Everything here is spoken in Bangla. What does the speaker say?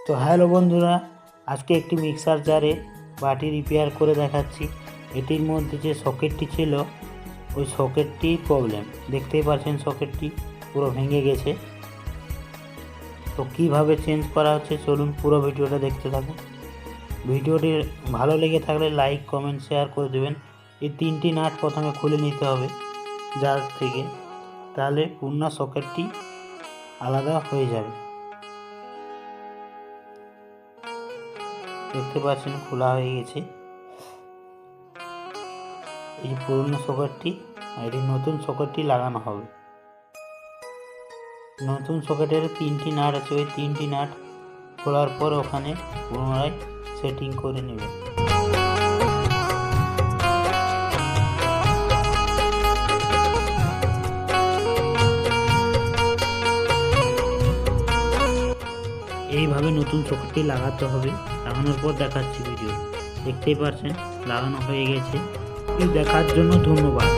তো হ্যালো বন্ধুরা, আজকে একটি মিক্সার জারে বাটি রিপেয়ার করে দেখাচ্ছি। এটির মধ্যে যে সকেটটি ছিল ওই সকেটটি প্রবলেম, দেখতেই পাচ্ছেন সকেটটি পুরো ভেঙে গেছে। তো কিভাবে চেঞ্জ করা হচ্ছে চলুন পুরো ভিডিওটা দেখতে থাকুন। ভিডিওটি ভালো লেগে থাকলে লাইক কমেন্ট শেয়ার করে দেবেন। এই 3টি নাট প্রথমে খুলে নিতে হবে জার থেকে, তাহলে পূর্ণ সকেটটি আলাদা হয়ে যাবে। দেখতে পাচ্ছেন খোলা হয়ে গেছে। এই পুরনো সকেটটি আর এই নতুন সকেটটি লাগানো হবে। নতুন সকেটের 3টি নাট আছে, ওই 3টি নাট খোলার পর ওখানে পুনরায় সেটিং করে নেবে। এইভাবে নতুন সকেটটি লাগাতে হবে। লাগানোর পর দেখাচ্ছি ভিডিও। দেখতেই পাচ্ছেন লাগানো হয়ে গেছে। দেখার জন্য ধন্যবাদ।